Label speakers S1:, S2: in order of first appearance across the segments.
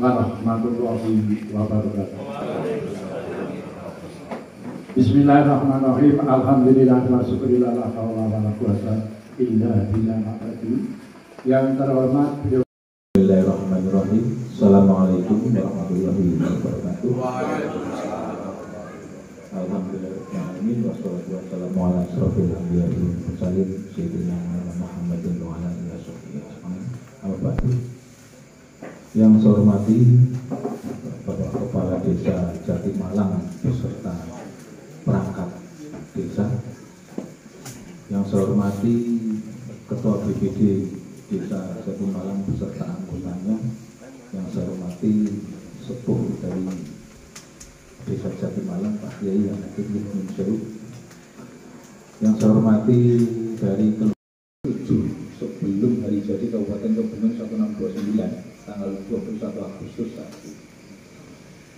S1: warahmatullahi wabarakatuh. Bismillahirrahmanirrahim. Alhamdulillah wa syukurillah la haula wa la quwwata illa billah. Yang terhormat
S2: Bismillahirrahmanirrahim. Assalamualaikum warahmatullahi wabarakatuh. Alhamdulillahirrahmanirrahim. Wassalatu wassalamu ala asrofil anbiya wal mursalin sayyidina Muhammadin wa ala alihi wasallam. Yang saya hormati Bapak Kepala Desa Jatimalang beserta perangkat desa. Yang saya hormati Ketua BPD Desa Jatimalang beserta anggotanya. Yang saya hormati sepuh dari Desa Jatimalang Pak Kiai yang hadir di Seru. Yang saya hormati dari sebelum hari jadi Kabupaten Kebumen 1629 tanggal 21 Agustus tadi,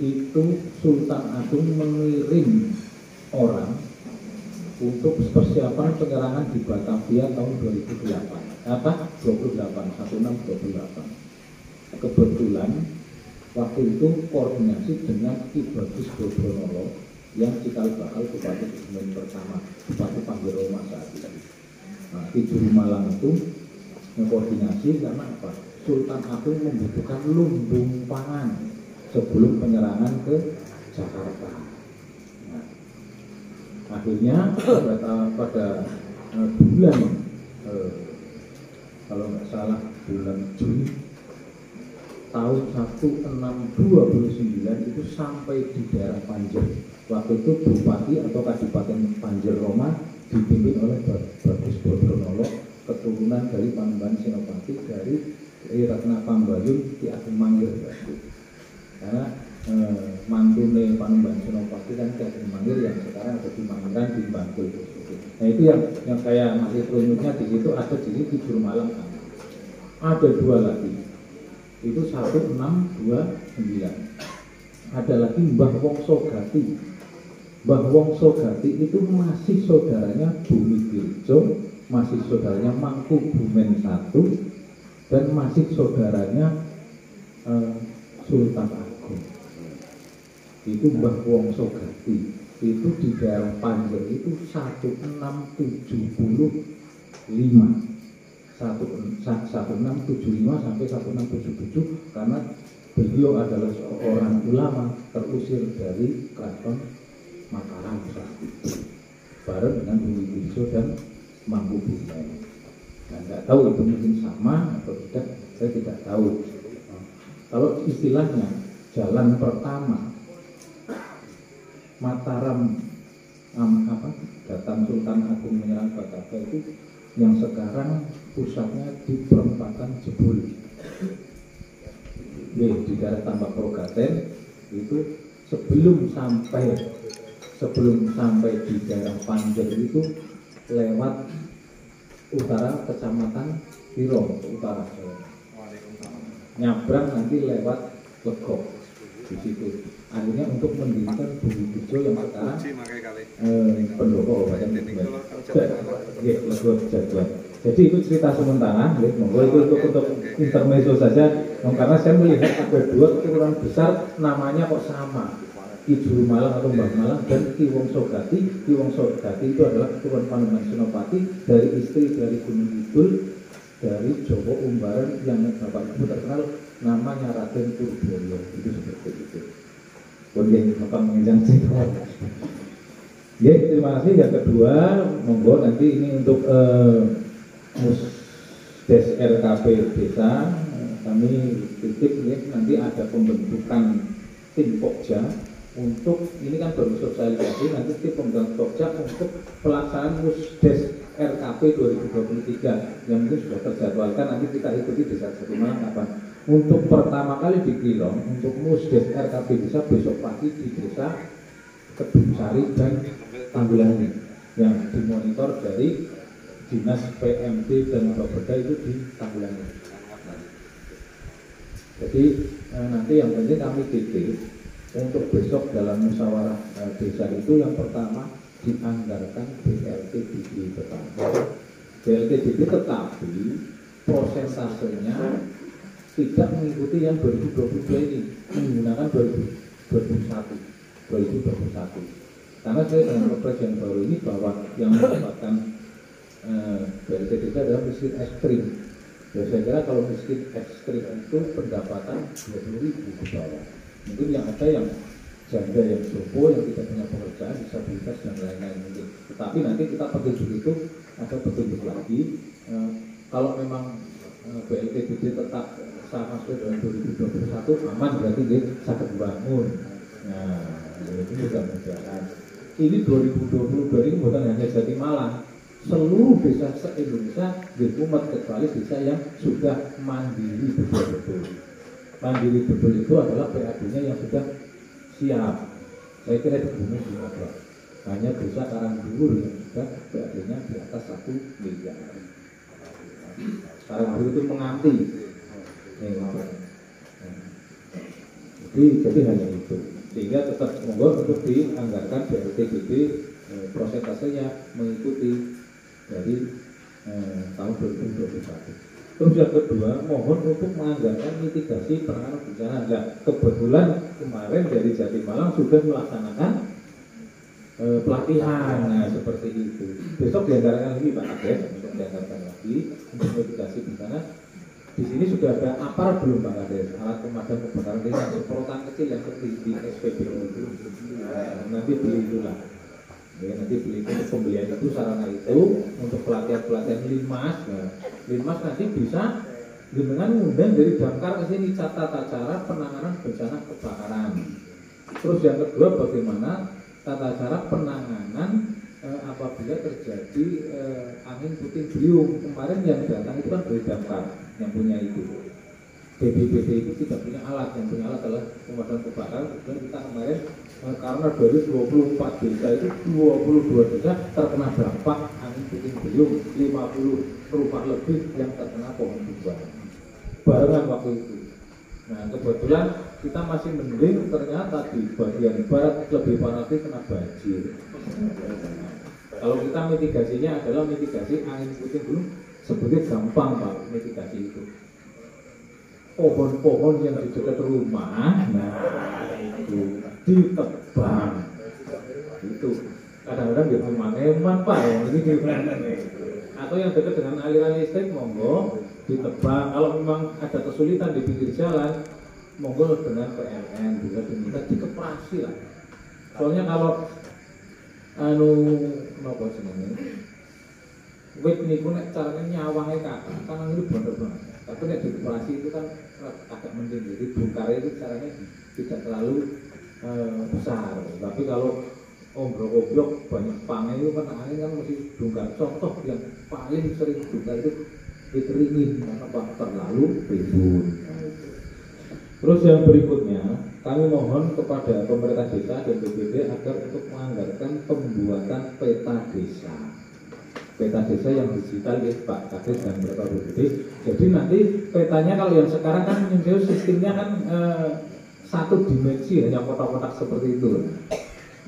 S2: itu Sultan Agung mengirim orang untuk persiapan penyerangan di Batavia tahun 2008 1628. Kebetulan waktu itu koordinasi dengan Ki Bagus Bobronolo yang cikal bakal Bupati Kebumen pertama, Bupati Panggiroma saat itu. Nah, di Malang itu mengkoordinasi karena apa? Sultan Agung membutuhkan lumbung pangan sebelum penyerangan ke Jakarta. Nah, akhirnya pada bulan kalau nggak salah bulan Juni tahun 1629 itu sampai di daerah Panjer. Waktu itu Bupati atau Kadipaten Panjer Roma dipimpin oleh Bagus Bobronolo, keturunan dari Panembahan Senopati dari Ratna Pambayun Ki Ageng Mangir. Karena mantune Panembahan Senopati kan Ki Ageng Mangir yang sekarang ada di Mangiran di Bantul. Nah itu yang saya masih runyutnya di situ ada di sini di Jurmalang. Ada dua lagi. Itu 1629. Ada lagi Mbah Wongso Gati. Mbah Wongso Gati itu masih saudaranya Bumi Dirjo, masih saudaranya Mangku Bumen I, dan masih saudaranya Sultan Agung. Itu Mbah Wongso Gati. Itu di daerah Panjer itu 1675 sampai 1677 karena beliau adalah seorang ulama terusir dari keraton Mataram saat itu bareng dengan Bumi Dirjo dan Mangku Bumen. Nah, nggak tahu itu mungkin sama atau tidak, saya tidak tahu. Kalau istilahnya jalan pertama Mataram datang Sultan Agung menyerang Batavia itu yang sekarang pusatnya di perempatan Jebul, di daerah Tambak Progaten. Itu sebelum sampai di daerah Panjer itu lewat utara Kecamatan Pirong, utara nyabrang nanti lewat Legok di situ. Akhirnya untuk mendirikan Bumi Dirjo yang sekarang pendopo Legok. Jadi itu cerita sementara, monggo itu untuk intermezzo saja, karena saya melihat ada dua keturunan besar namanya kok sama, Ki Jurumalang atau Mbah Malang dan Ki Wongso Gati. Ki Wongso Gati itu adalah keturunan Panembahan Senopati dari istri dari Gunung Kidul dari Jawa Umbaran yang Bapak Ibu terkenal namanya Raden Purboyo. Itu seperti itu. Boleh Bapak menginjak cerita. Ya, terima kasih. Yang kedua, monggo nanti ini untuk Musdes RKP Desa kami titip ya, nanti ada pembentukan tim Pokja untuk ini kan baru sosialisasi, nanti tim pembentukan Pokja untuk pelaksanaan Musdes RKP 2023 yang mungkin sudah terjadwalkan, nanti kita ikuti Desa Jatimalang kapan. Untuk pertama kali di Kilong untuk Musdes RKP Desa besok pagi di Desa Kedung Sari dan Tanggulangi yang dimonitor dari Dinas PMD dan Bapeda itu di Tanggulangi. Jadi nanti yang penting kami titip untuk besok dalam musyawarah desa itu yang pertama dianggarkan BLTDB tetapi prosentasenya tidak mengikuti yang 2022 ini, menggunakan 2021. Karena saya dengan kepres yang baru ini bahwa yang mendapatkan BLT desa adalah miskin ekstrim. Ya saya kira kalau miskin ekstrim itu pendapatan 20.000 ke bawah. Mungkin yang ada yang janda, yang jopo, yang tidak punya pekerjaan, disabilitas dan lain-lain mungkin. Tetapi nanti kita petunjuk itu ada petunjuk lagi. Kalau memang BLTBD tetap sama sesuai dengan 2021 aman, berarti dia sakit bangun. Nah, ini mudah-mudahan. Ini 2022 ini bukan hanya Jatimalang, seluruh desa se-Indonesia diumat kecuali desa yang sudah mandiri betul-betul. Mandiri betul itu adalah PAD-nya yang sudah siap. Saya kira di bumi juga ada. Hanya desa Karangduru yang sudah PAD-nya di atas 1 miliar. Karangduru itu menganti. Jadi hanya itu. Sehingga tetap monggo untuk dianggarkan BLTBD prosentasenya mengikuti dari tahun 2021. Terus yang kedua, mohon untuk menganggarkan mitigasi penanganan bencana. Nah, kebetulan kemarin dari Jatimalang sudah melaksanakan pelatihan, nah seperti itu. Besok dianggarkan lagi Pak Kades, untuk dianggarkan lagi untuk mitigasi bencana. Di sini sudah ada aparat belum Pak Kades, alat pemadam kebakaran ringan, semprotan kecil yang seperti di SPBU itu. Nanti beli itulah. Ya, nanti beli untuk pembelian itu, sarana itu untuk pelatihan Linmas. Nah, Linmas nanti bisa dengan mengundang dari Damkar ke sini tata cara penanganan bencana kebakaran. Terus yang kedua, bagaimana tata cara penanganan apabila terjadi angin puting beliung. Kemarin yang datang itu kan dari Damkar yang punya itu. BPBD itu tidak punya alat, yang punya alat adalah pemadam kebakaran. Dan kita kemarin karena dari 24 desa itu 22 desa terkena dampak angin puting beliung, 50 rumah lebih yang terkena pohon tumbang barengan waktu itu. Nah kebetulan kita masih mending, ternyata di bagian barat lebih parah kena banjir. Kalau kita mitigasinya adalah mitigasi angin puting beliung, sebetulnya gampang Pak mitigasi itu. Pohon-pohon yang di dekat rumah, nah itu ditebang. Itu kadang-kadang di eman Pak, ini atau yang dekat dengan aliran listrik monggo ditebang. Kalau memang ada kesulitan di pinggir jalan, monggo dengan PLN bisa diminta dikeprasi lah. Soalnya kalau napa jenenge wit niku nek carane nyawange kakak kan itu bener banget. Tapi nek dikeprasi itu kan agak mending, jadi bongkar itu caranya tidak terlalu besar. Tapi kalau obrok-obrok banyak pangai itu kan angin kan mesti bongkar. Contoh yang paling sering bongkar itu dikeringin karena terlalu ribut. Terus yang berikutnya, kami mohon kepada pemerintah desa dan BPD agar untuk menganggarkan pembuatan peta desa. Peta desa yang digital ya Pak Kades dan mereka BPD. Jadi nanti petanya kalau yang sekarang kan sistemnya kan satu dimensi, hanya kotak-kotak seperti itu.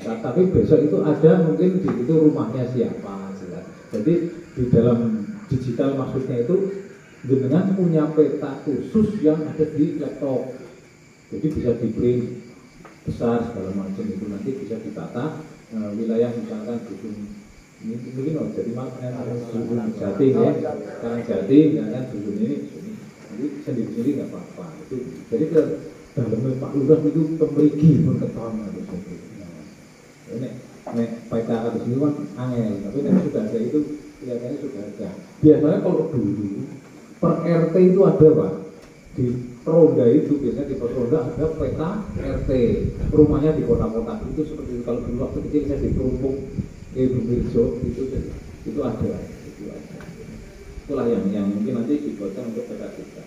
S2: Nah, tapi besok itu ada mungkin di situ rumahnya siapa jelas. Jadi di dalam digital maksudnya itu dengan punya peta khusus yang ada di laptop. Jadi bisa di print besar segala macam itu, nanti bisa ditata wilayah misalkan dusun ini mungkin jadi dusun Jatim ya, sekarang Jatim kan dusun ini, jadi sendiri nggak apa-apa itu. Jadi ke dalamnya Pak Lurah itu kemerigi pun ketahuan harus itu. Nek peta atas ini kan angel, tapi nek sudah ada itu kelihatannya sudah ada. Biasanya kalau dulu per RT itu ada Pak, di Ronda itu biasanya di pos Ronda ada peta RT, rumahnya di kota-kota itu seperti itu. Kalau dulu waktu kecil saya di Perumpung, Bumiljo itu ada. Itulah yang mungkin nanti dibuatkan untuk peta desa.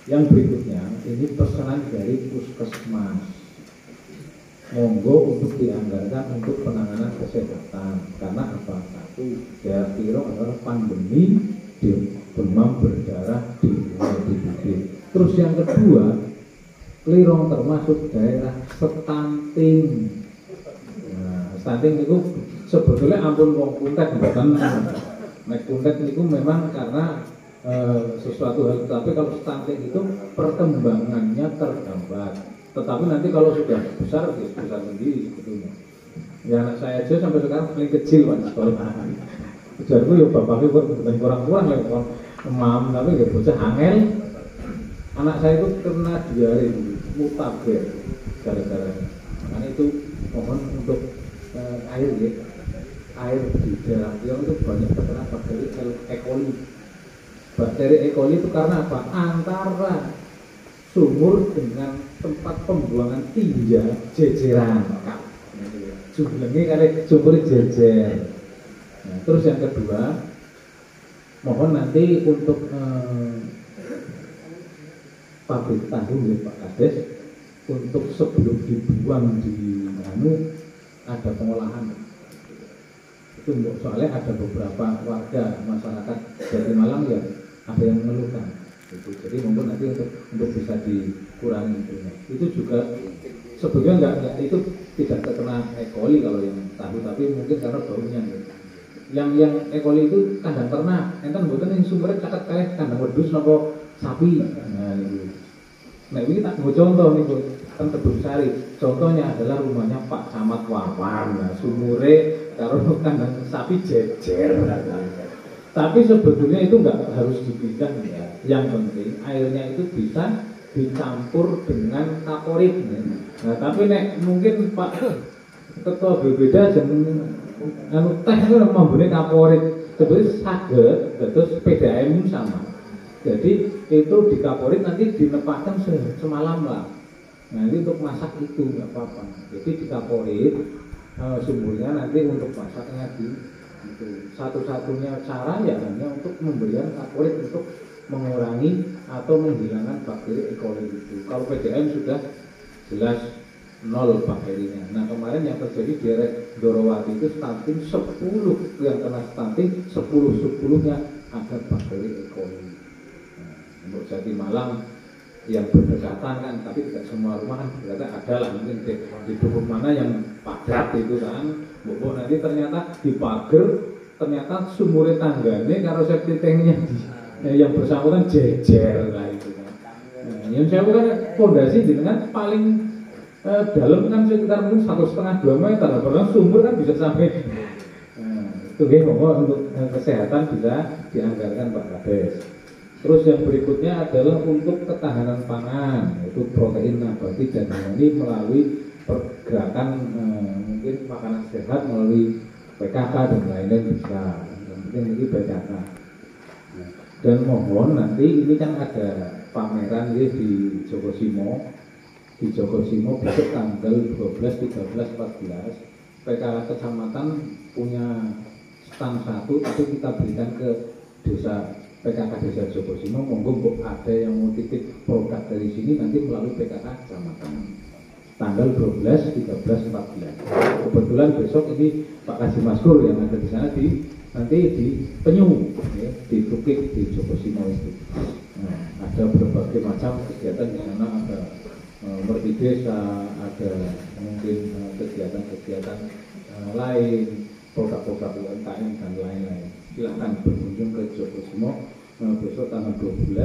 S2: Yang berikutnya ini pesanan dari Puskesmas. Monggo untuk dianggarkan untuk penanganan kesehatan. Karena apa? Satu, daerah Tirong adalah pandemi demam berdarah di DBD. Terus yang kedua, Klirong termasuk daerah stunting. Nah, stunting itu sebetulnya ampun wong kuntet bukan. Nek kuntet itu memang karena sesuatu hal, tapi kalau stunting itu perkembangannya terhambat. Tetapi nanti kalau sudah besar, dia besar sendiri sebetulnya. Ya anak saya aja sampai sekarang paling kecil Pak di sekolah. Ujarku ya bapaknya bukan kurang-kurang lah, mam, tapi ya bocah angel. Anak saya itu kena diare mutaber gara-gara. Makanya itu mohon untuk air ya. Air di daerah Riau itu banyak terkena bakteri E. coli. Bakteri E. coli itu karena apa? Antara sumur dengan tempat pembuangan tinja jejeran. Jumlahnya kali sumur jejer. Nah, terus yang kedua, mohon nanti untuk pabrik tahu ya Pak Kades, untuk sebelum dibuang di ada pengolahan. Itu soalnya ada beberapa warga masyarakat dari Malang ya ada yang mengeluhkan. Gitu. Jadi mungkin nanti untuk bisa dikurangi itu juga sebetulnya enggak itu tidak terkena E. coli kalau yang tahu, tapi mungkin karena baunya gitu. Yang E. coli itu kandang ternak, enten mboten yang sumbernya caket kae kandang wedhus napa sapi. Nah niku. Nah ini tak mau contoh nih kan Tebing Sari. Contohnya adalah rumahnya Pak Camat Wawan. Nah, sumure karo kandang sapi jejer. Tapi sebetulnya itu nggak harus dipindah ya. Yang penting airnya itu bisa dicampur dengan kaporit. Nah tapi nek mungkin Pak Ketua BPD anu teh itu membeli kaporit sebetulnya saged terus PDAM sama. Jadi itu dikaporit nanti dinepaskan semalam lah. Nah ini untuk masak itu nggak apa-apa. Jadi dikaporit sumbernya nanti untuk masaknya di itu. Satu-satunya cara ya hanya untuk memberikan kaporit untuk mengurangi atau menghilangkan bakteri E. coli itu. Kalau PDAM sudah jelas nol bakterinya. Nah kemarin yang terjadi di daerah Dorowati itu stunting 10 yang kena stunting 10-10-nya ada bakteri E. coli. Untuk Jati Malang yang berdekatan kan, tapi tidak semua rumah kan berdekatan, ada lah mungkin di dukun mana yang padat itu kan, bobo nanti ternyata di pagar ternyata sumur tangganya karo septic tanknya yang bersangkutan jejer lah itu kan. Nah, yang saya kan fondasi dengan paling dalam kan sekitar mungkin 1,5-2 meter, padahal sumur kan bisa sampai. Nah, itu untuk kesehatan bisa dianggarkan Pak Kades. Terus yang berikutnya adalah untuk ketahanan pangan, yaitu protein nabati dan hewani melalui pergerakan mungkin makanan sehat melalui PKK dan lain-lain bisa. Mungkin ini PKK. Dan mohon nanti ini kan ada pameran ya, di Jogosimo. Di Jogosimo besok tanggal 12, 13, 14 PKK kecamatan punya stand 1 itu kita berikan ke desa PKK Desa Jogosimo, monggo ada yang mau titip produk dari sini nanti melalui PKK kecamatan tanggal 12, 13, 14. Kebetulan besok ini Pak Kaji Maskur yang ada di sana nanti di Penyu, ya, di Bukit di Jogosimo itu. Nah, ada berbagai macam kegiatan di sana, ada merti desa, ada mungkin kegiatan-kegiatan lain, produk-produk UMKM dan lain-lain. Silahkan berkunjung ke Jogosimo besok tanggal 12,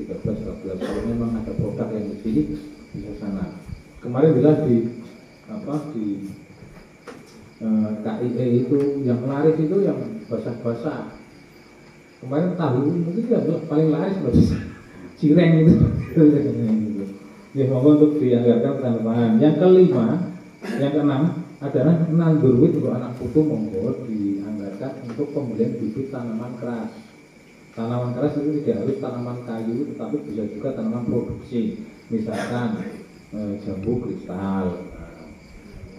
S2: 13, 14. Kalau memang ada produk yang di sini bisa sana. Kemarin bila di KIE itu yang laris itu yang basah-basah. Kemarin tahu mungkin ya paling laris bisa cireng itu. Ya mohon untuk dianggarkan penambahan. Yang kelima, yang keenam adalah nandur untuk anak putu monggo dianggarkan untuk pembelian bibit tanaman keras. Tanaman keras itu tidak harus tanaman kayu, tetapi bisa juga tanaman produksi, misalkan jambu kristal,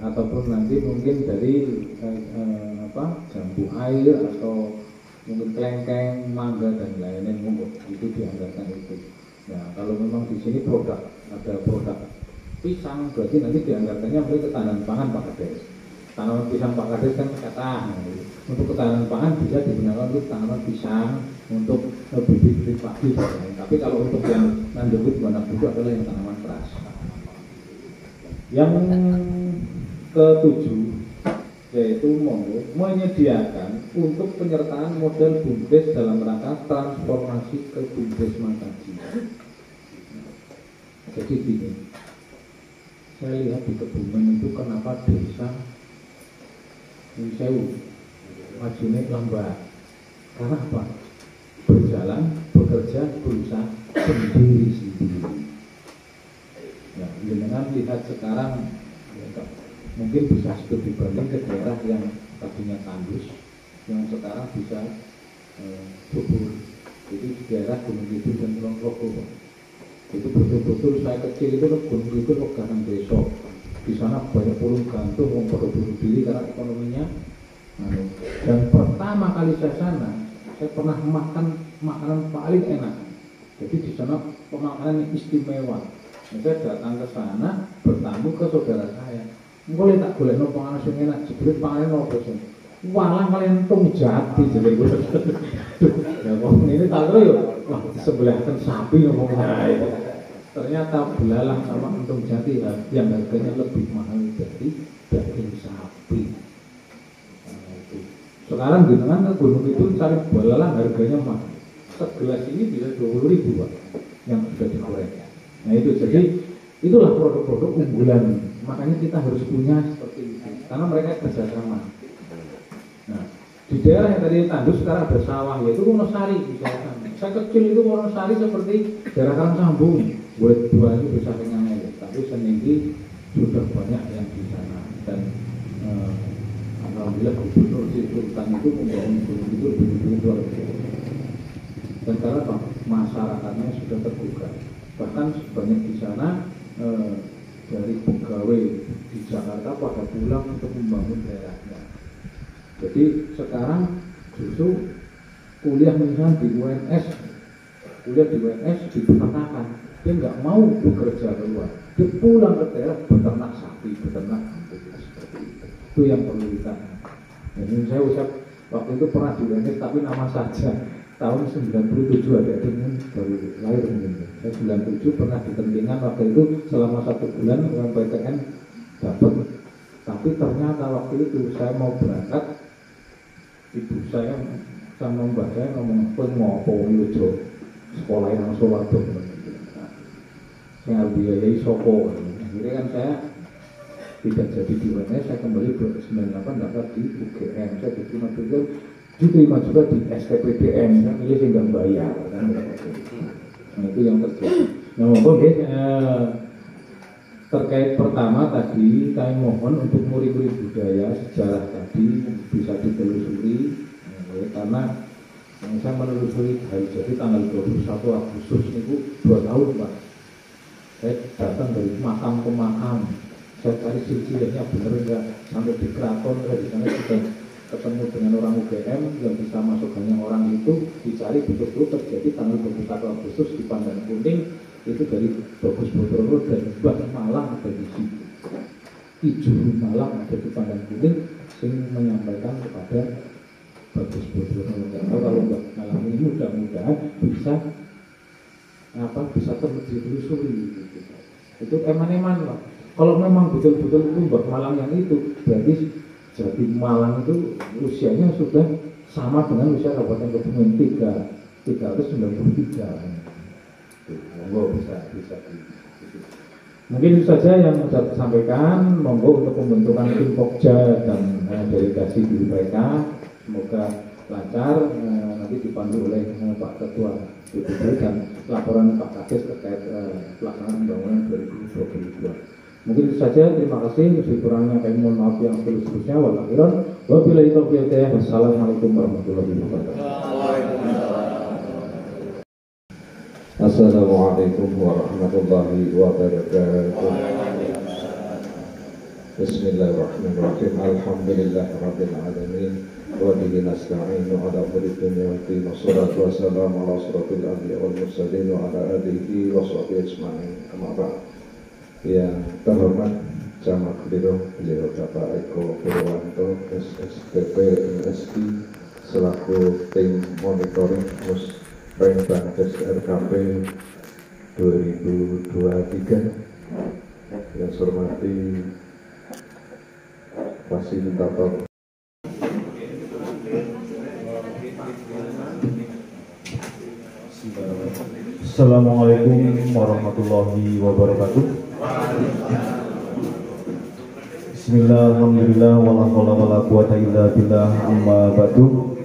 S2: ataupun nanti mungkin dari jambu air atau mungkin kelengkeng, mangga dan lain-lain monggo itu dianggarkan itu. Nah kalau memang di sini ada produk pisang, berarti nanti dianggarkannya ke ketahanan pangan Pak Kades. Tanaman pisang Pak Kades kan kata untuk ketahanan pangan bisa digunakan untuk tanaman pisang, untuk bibit-bibit padi dan lain. Tapi kalau untuk yang nandukut anak buku adalah yang tanaman keras. Yang ketujuh yaitu menyediakan untuk penyertaan model BUMDes dalam rangka transformasi ke BUMDes Makaji. Jadi gini, saya lihat di Kebumen itu kenapa desa Sewu majunya lambat, karena apa? Berjalan, bekerja, berusaha sendiri. Ya, dengan lihat sekarang ya, mungkin bisa studi banding ke daerah yang tadinya tandus, yang sekarang bisa subur. Jadi di daerah Gunung Kidul dan Kulon Progo, itu betul-betul saya kecil itu Gunung Kidul Legaran Besok. Di sana banyak pulung gantung, orang pada bunuh diri karena ekonominya. Dan pertama kali saya sana, saya pernah makan makanan paling enak. Jadi di sana pemakanan yang istimewa. Saya datang ke sana bertamu ke saudara saya. Boleh tak boleh no panganan sing enak, jebule panganan nopo sing. Walah melentung jati jadi gue. Ya kok ini tak kira yo, wah sebelahkan sapi ngomongnya. Ternyata belalang sama entung jati yang harganya lebih mahal dari daging sapi. Sekarang dengan Gunung itu cari belalang harganya mahal. Segelas ini bisa 20.000 Pak, yang sudah digoreng. Nah itu jadi itulah produk-produk unggulan. Makanya kita harus punya seperti itu karena mereka kerjasama. Nah di daerah yang tadi tandus sekarang ada sawah, yaitu Wonosari misalkan. Saya kecil itu Wonosari seperti daerah Karangsambung, buat dua itu bisa kenyang ya. Tapi seninggi sudah banyak yang di sana dan alhamdulillah Gubernur Sri Sultan itu membangun gunung itu lebih luar biasa. Dan karena Pak, masyarakatnya sudah terbuka. Bahkan banyak di sana dari pegawai di Jakarta pada pulang untuk membangun daerahnya. Jadi sekarang justru kuliah misalnya di UNS dipeternakan, dia nggak mau bekerja keluar, dia pulang ke daerah beternak sapi, beternak kambing seperti itu. Itu yang perlu kita. Jadi saya ucap waktu itu pernah di UNS tapi nama saja. Tahun 97 ada dengan baru lahir mungkin. Saya 97 pernah di Tentingan waktu itu selama 1 bulan UMPTN dapat. Tapi ternyata waktu itu saya mau berangkat, ibu saya sama mbak saya ngomong mau apa lucu sekolah yang Solo. Saya biayai soko. Akhirnya kan saya tidak jadi di UNS, saya kembali ke 98 dapat di UGM. Saya diterima juga di STPDN, kan ini sih nggak bayar kan. Nah itu yang terjadi. Nah mohon terkait pertama tadi kami mohon untuk murid-murid budaya sejarah tadi bisa ditelusuri karena saya menelusuri hari jadi tanggal 21 Agustus itu 2 tahun Pak. Saya datang dari makam ke makam, saya cari silsilahnya benar enggak, sampai di keraton saya di sana juga ketemu dengan orang UGM yang bisa masuk banyak orang itu, dicari betul-betul terjadi tanggal 21 Agustus di Pandan Kuning itu dari Bagus Bodrono dan Mbah Malang ada di situ. Ijuru Malang ada di Pandan Kuning sing menyampaikan kepada Bagus Bodrono. Kalau Mbah Malang ini mudah-mudahan bisa ditelusuri gitu. Itu eman-eman lah. Kalau memang betul-betul itu Mbah Malang yang itu berarti jadi Malang itu usianya sudah sama dengan usia Kabupaten Kebumen 393. Monggo bisa. Mungkin itu saja yang saya sampaikan. Monggo untuk pembentukan tim Pokja dan delegasi di mereka semoga lancar, nanti dipandu oleh Pak Ketua BPD dan laporan Pak Kades terkait pelaksanaan pembangunan 2022. Mungkin itu saja, terima kasih. Lebih kurangnya kami mohon maaf yang seterusnya. Wabillahi taufiq hidayah. Wassalamualaikum warahmatullahi wabarakatuh.
S3: Assalamualaikum warahmatullahi wabarakatuh. Bismillahirrahmanirrahim. Alhamdulillahirabbil alamin. Wa bihi nasta'inu ala umuri dunya wad din. Wassalatu wassalamu ala asyrofil anbiya'i wal mursalin wa ala alihi wa sahbihi ajma'in. Amma ba'd. Yang terhormat Camat Beliau Bapak Eko Purwanto SSDP MSI selaku tim monitoring Musrenbang RKP 2023. Yang saya hormati fasilitator.
S4: Assalamualaikum warahmatullahi wabarakatuh. Bismillah, alhamdulillah, wala haula wala quwata illa billah, amma ba'du.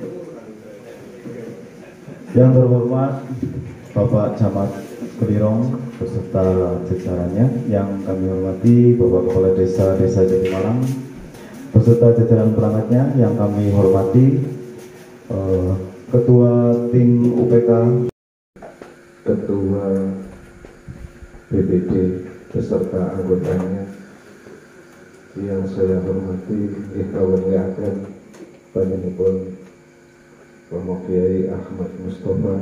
S4: Yang terhormat Bapak Camat Kelirong beserta jajarannya, yang kami hormati Bapak Kepala Desa Jatimalang beserta jajaran perangkatnya, yang kami hormati Ketua Tim UPK,
S3: Ketua BPD beserta anggotanya yang saya hormati, kawan akan panjenengan Romo Kiai Ahmad Mustafa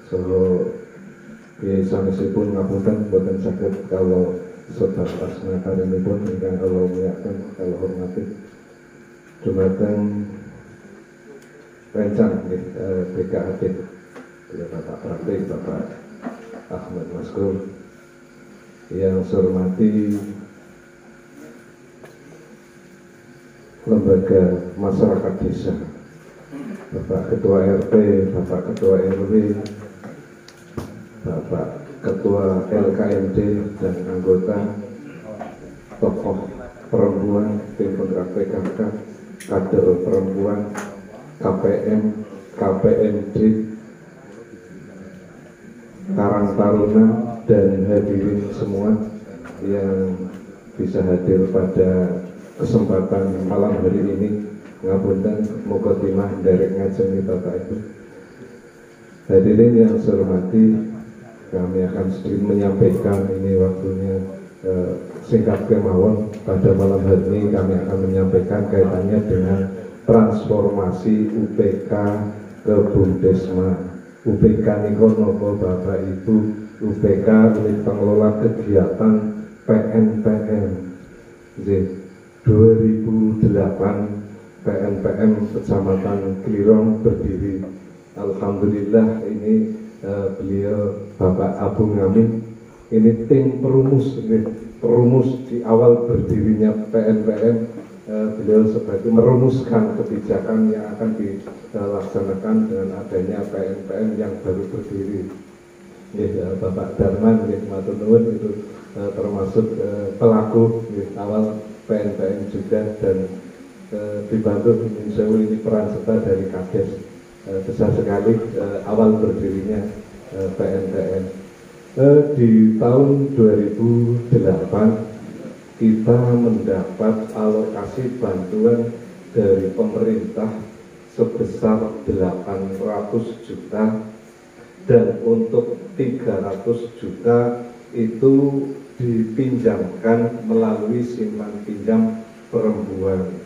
S3: Soho Kiai sanesipun ngapunten boten saged kalau sebatas nakarimipun ingkang kula muliaken kalau hormati dumateng rencana BKAD Bapak Praktik Bapak Ahmad Maskur, yang saya hormati lembaga masyarakat desa, Bapak Ketua RT, Bapak Ketua RW, Bapak Ketua LKMD dan anggota, tokoh perempuan, tim penggerak PKK, kader perempuan, KPM, KPMD, Karang Taruna, dan hadirin semua yang bisa hadir pada kesempatan malam hari ini. Ngapunten mukotimah derek ngajeng kita itu. Hadirin yang saya hormati, kami akan sedikit menyampaikan ini waktunya singkat kemawon. Pada malam hari ini kami akan menyampaikan kaitannya dengan transformasi UPK ke Bumdesma. UPK niku napa Bapak Ibu? UPK unit pengelola kegiatan PNPM. 2008 PNPM Kecamatan Kelirong berdiri. Alhamdulillah ini beliau Bapak Abu Ngamin ini tim perumus, perumus di awal berdirinya PNPM. Beliau sebagai merumuskan kebijakan yang akan dilaksanakan dengan adanya PNPM yang baru berdiri. Bapak Darman, matur nuwun, itu termasuk pelaku awal PNPM juga, dan dibantu ini peran serta dari Kades besar sekali awal berdirinya PNPM. Di tahun 2008 kita mendapat alokasi bantuan dari pemerintah sebesar 800 juta, dan untuk 300 juta itu dipinjamkan melalui simpan pinjam perempuan.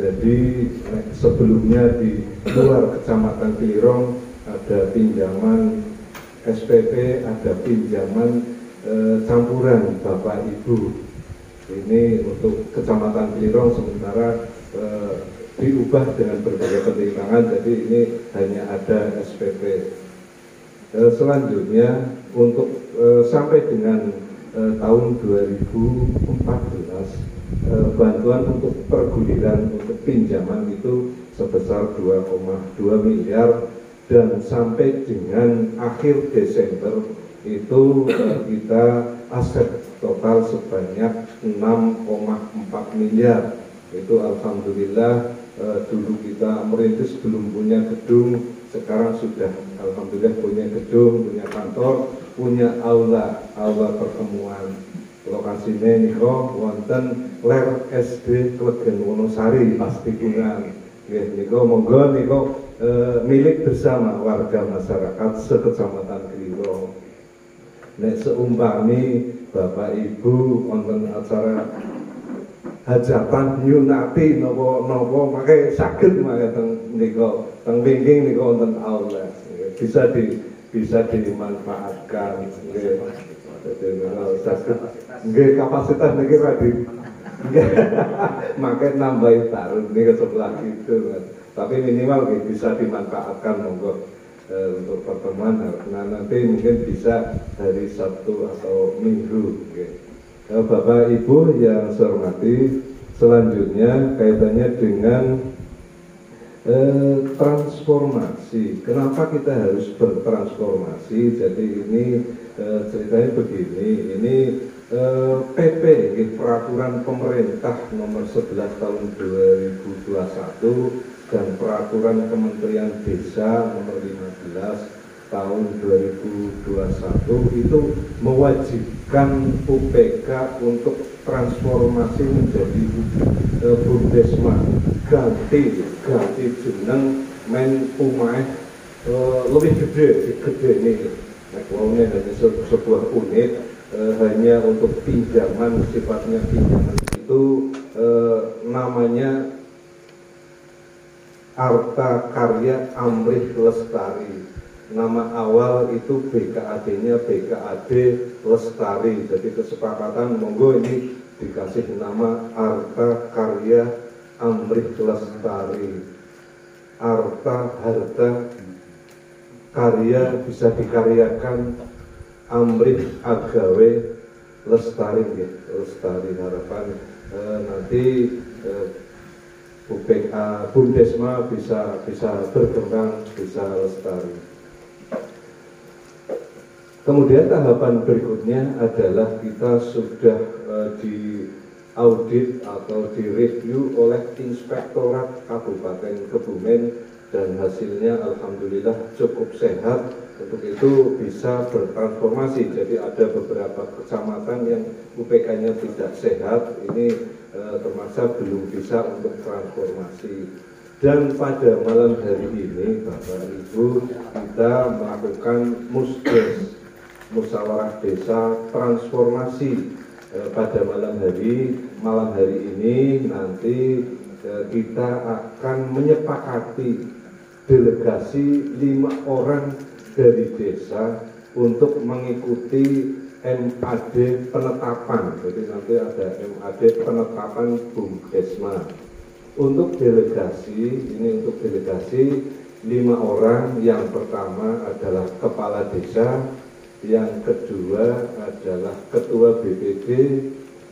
S3: Jadi sebelumnya di luar Kecamatan Kelirong ada pinjaman SPP, ada pinjaman campuran Bapak Ibu. Ini untuk Kecamatan Kelirong sementara diubah dengan berbagai pertimbangan, jadi ini hanya ada SPP. Selanjutnya untuk sampai dengan tahun 2014 bantuan untuk perguliran untuk pinjaman itu sebesar 2,2 miliar, dan sampai dengan akhir Desember itu kita aset total sebanyak 6,4 miliar. Itu alhamdulillah dulu kita merintis belum punya gedung, sekarang sudah alhamdulillah punya gedung, punya kantor, punya aula pertemuan. Lokasinya niko wonten Ler SD Klegen Wonosari Pastikungan. Niko monggo niko milik bersama warga masyarakat sekecamatan Kelirong. Nek seumpami Bapak Ibu wonten acara hajatan nyunati nopo makai saged mangke teng nika teng wingking nika wonten aula. Bisa dimanfaatkan nggih. Nggih kapasitas niki radi. Makai nambahi tarung niki sebelah gitu. Tapi minimal bisa dimanfaatkan monggo untuk pertemuan. Nah nanti mungkin bisa hari Sabtu atau Minggu. Bapak Ibu yang saya hormati, Selanjutnya kaitannya dengan transformasi. Kenapa kita harus bertransformasi? Jadi ini ceritanya begini. Ini PP, peraturan pemerintah nomor 11 tahun 2021 dan peraturan Kementerian Desa nomor 15 tahun 2021 itu mewajibkan UPK untuk transformasi menjadi Bumdesma, ganti jeneng men umahe lebih gede ini. Nah, hanya sebuah unit hanya untuk pinjaman, sifatnya pinjaman itu namanya Arta Karya Amrih Lestari. Nama awal itu BKAD-nya BKAD Lestari. Jadi kesepakatan monggo ini dikasih nama Arta Karya Amrih Lestari. Arta, harta, karya bisa dikaryakan, amrih agawe lestari, lestari. Harapan nanti Bumdesma bisa berkembang, bisa lestari. Kemudian tahapan berikutnya adalah kita sudah diaudit atau direview oleh Inspektorat Kabupaten Kebumen dan hasilnya alhamdulillah cukup sehat. Untuk itu bisa bertransformasi. Jadi ada beberapa kecamatan yang UPK-nya tidak sehat, ini termasuk belum bisa untuk transformasi. Dan pada malam hari ini Bapak Ibu kita melakukan musdes, musyawarah desa transformasi. Pada malam hari ini nanti kita akan menyepakati delegasi 5 orang dari desa untuk mengikuti MAD penetapan. Jadi nanti ada MAD penetapan Bumdesma. Untuk delegasi 5 orang. Yang pertama adalah kepala desa, yang kedua adalah ketua BPD,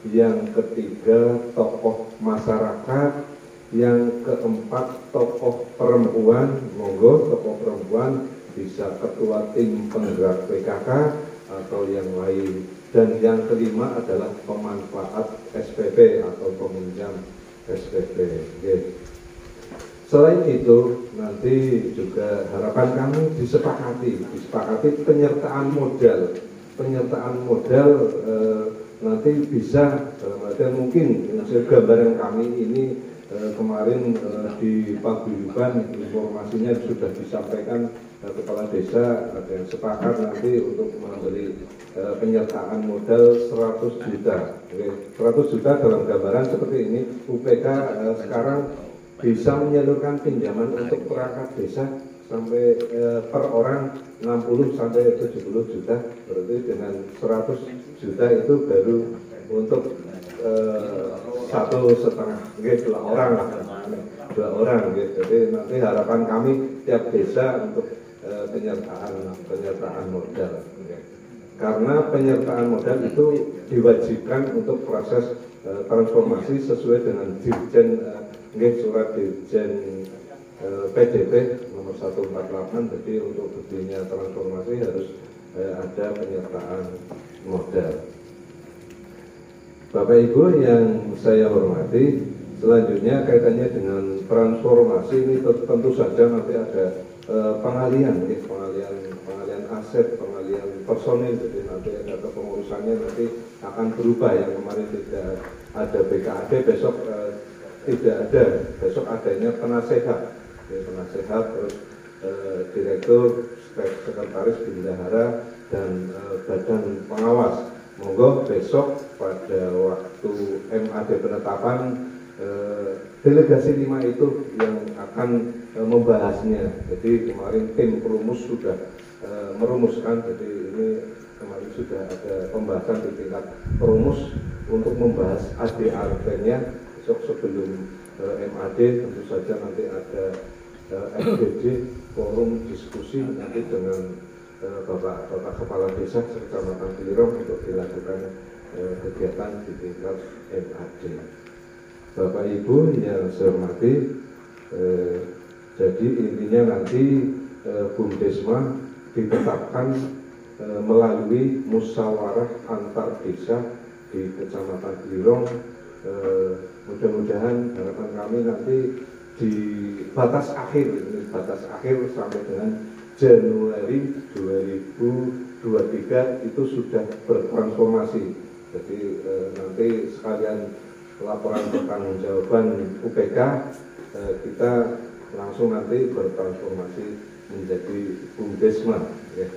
S3: yang ketiga tokoh masyarakat, yang keempat tokoh perempuan. Monggo tokoh perempuan bisa ketua tim penggerak PKK atau yang lain. Dan yang kelima adalah pemanfaat SPP atau peminjam SPP. Selain itu nanti juga harapan kami disepakati penyertaan modal nanti bisa dalam artian mungkin gambaran kami ini kemarin di paguyuban informasinya sudah disampaikan kepala desa, ada yang sepakat nanti untuk memberi penyertaan modal 100 juta. 100 juta dalam gambaran seperti ini. UPK sekarang bisa menyalurkan pinjaman untuk perangkat desa sampai per orang 60 sampai 70 juta. Berarti dengan 100 juta itu baru untuk 1,5 dua orang gitu. Jadi nanti harapan kami tiap desa untuk penyertaan modal. Karena penyertaan modal itu diwajibkan untuk proses transformasi sesuai dengan surat Dirjen PDP nomor 148. Jadi untuk berdirinya transformasi harus ada penyertaan modal. Bapak Ibu yang saya hormati, selanjutnya kaitannya dengan transformasi ini tentu saja nanti ada pengalian aset, pengalian personil. Jadi nanti ada kepengurusannya nanti akan berubah. Yang kemarin tidak ada BKAD, besok tidak ada, besok adanya penasehat, terus direktur, sekretaris bendahara dan badan pengawas. Monggo besok pada waktu MAD penetapan delegasi 5 itu yang akan membahasnya. Jadi kemarin tim perumus sudah merumuskan, jadi ini kemarin sudah ada pembahasan di tingkat perumus untuk membahas ADART-nya. Besok sebelum MAD tentu saja nanti ada FDD, forum diskusi nanti dengan Bapak Kepala Desa Kecamatan Kelirong untuk dilakukan kegiatan di tingkat MAD. Bapak Ibu yang saya hormati, jadi intinya nanti BUMDesma ditetapkan melalui musyawarah antar desa di Kecamatan Gelirong. Mudah-mudahan harapan kami nanti di batas akhir sampai dengan Januari 2023 itu sudah bertransformasi. Jadi nanti sekalian laporan pertanggungjawaban UPK kita langsung nanti bertransformasi menjadi BUMDesma. Ya.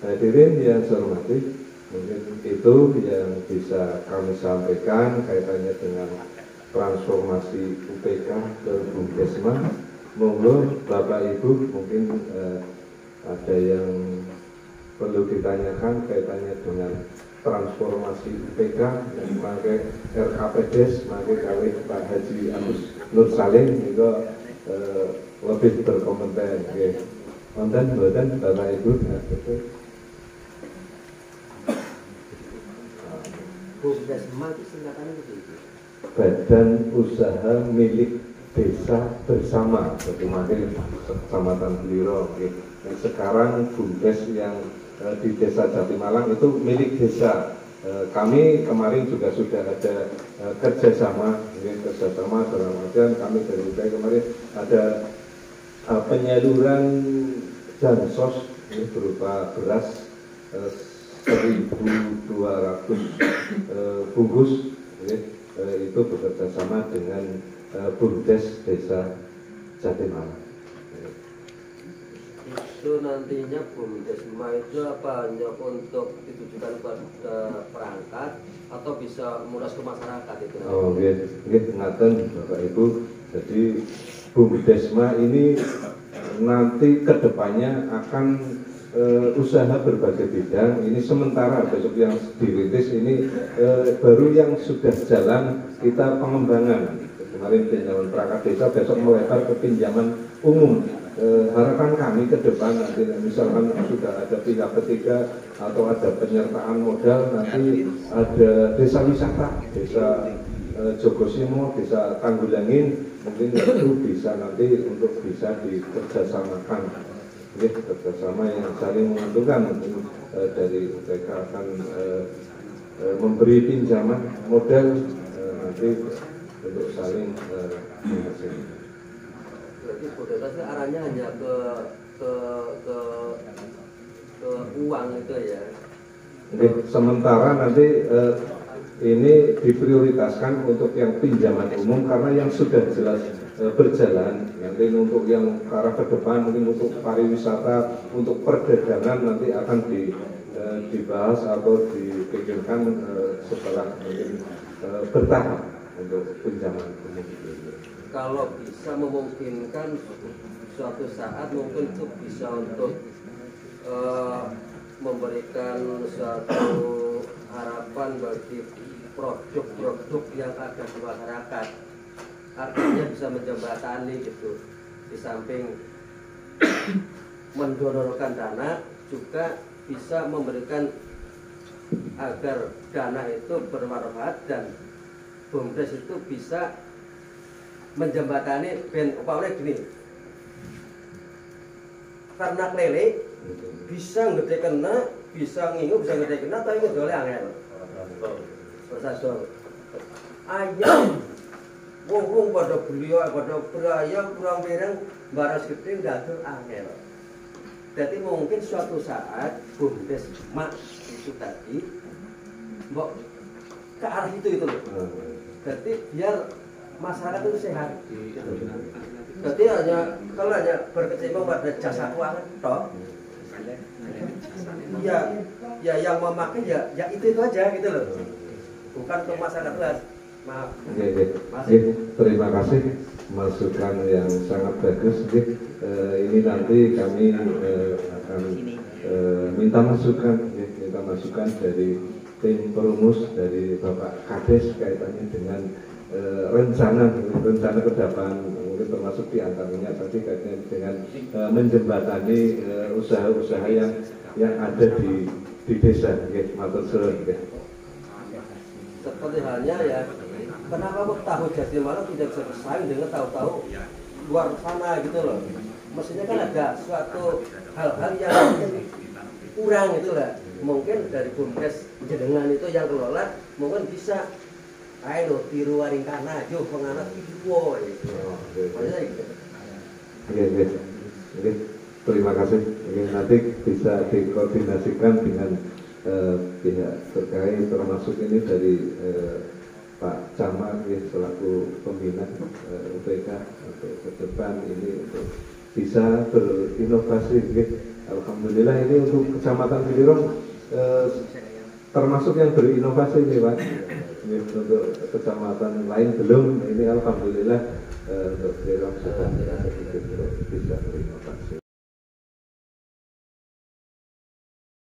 S3: Hadirin yang saya hormati, mungkin itu yang bisa kami sampaikan kaitannya dengan transformasi UPK ke BUMDesma. Monggo Bapak Ibu mungkin ada yang perlu ditanyakan kaitannya dengan transformasi UPK dan pakai RKPDes, pakai kali Pak Haji Agus Nur Salim juga lebih berkompeten. Wonten mboten Bapak Ibu?
S5: BUMDesma itu singkatannya begitu.
S3: Badan Usaha Milik Desa Bersama, bagaimana Kecamatan Gelirong. Sekarang BUMDes yang di Desa Jatimalang itu milik desa. Kami kemarin juga sudah ada kerjasama dalam artian kami dari UPK kemarin ada penyaluran bansos ini berupa beras 1.200 bungkus itu bekerjasama dengan BUMDes Desa Jatimalang.
S5: Itu nantinya BUMDesma itu apa hanya untuk ditujukan pada perangkat atau bisa muras ke masyarakat itu?
S3: Oh, ngaten Bapak Ibu. Jadi BUMDesma ini nanti kedepannya akan usaha berbagai bidang. Ini sementara, besok yang dirintis ini baru yang sudah jalan kita pengembangan. Kemarin pinjaman perangkat desa, besok melebar ke pinjaman umum. Harapan kami ke depan nanti misalkan sudah ada pihak ketiga atau ada penyertaan modal, nanti ada desa wisata, desa Jogosimo, desa Tanggulangin, mungkin itu bisa nanti untuk bisa dikerjasamakan. Ini kerjasama yang saling menguntungkan. Mungkin dari UPK akan memberi pinjaman modal nanti untuk saling menghasilkan.
S5: Berarti BUMDesma arahnya hanya ke uang itu ya.
S3: Sementara nanti ini diprioritaskan untuk yang pinjaman umum karena yang sudah jelas berjalan. Nanti untuk yang ke arah ke depan mungkin untuk pariwisata, untuk perdagangan nanti akan dibahas atau dipikirkan setelah mungkin bertahap untuk pinjaman umum.
S5: Kalau bisa memungkinkan suatu saat mungkin itu bisa untuk memberikan suatu harapan bagi produk-produk yang ada di masyarakat, artinya bisa menjembatani gitu, di samping mendonorkan dana juga bisa memberikan agar dana itu bermanfaat dan BUMDes itu bisa menjembatani ben upamane gini, ternak lele bisa gede kena, bisa ngingu, bisa gede kena, tapi ngedole angel bersasol ayam wong pada beliau pada berayam kurang pirang baras gede ngedol angel. Jadi mungkin suatu saat BUMDesma itu tadi mbok ke arah itu loh. Jadi biar masyarakat itu sehat. Jadi kalau hanya berkecimpung pada jasa keuangan toh, ya yang memakai ya itu aja gitu loh, bukan untuk masyarakat luas. Maaf.
S3: Terima kasih masukan yang sangat bagus. Ini nanti kami akan minta masukan dari tim perumus dari Bapak Kades kaitannya dengan rencana ke depan, mungkin termasuk diantaranya tadi kaitannya dengan menjembatani usaha-usaha yang ada di desa, matur suwun.
S5: Seperti halnya ya kenapa kok tahu Jatimalang tidak bisa bersaing dengan tahu-tahu luar sana gitu loh. Maksudnya kan ada suatu hal-hal yang mungkin kurang gitu lah. Mungkin dari Bumdes jenengan itu yang kelola mungkin bisa ayo tiru waring kana jo penganak ibu gitu. Maksudnya gitu.
S3: Oke. Terima kasih. Nanti bisa dikoordinasikan dengan pihak terkait, termasuk ini dari Pak Camat selaku pembina UPK untuk ke depan ini untuk bisa berinovasi. Alhamdulillah ini untuk Kecamatan Pilirong termasuk yang berinovasi nih Pak. Ini untuk kecamatan lain belum. Ini alhamdulillah untuk Pilirong sudah bisa berinovasi.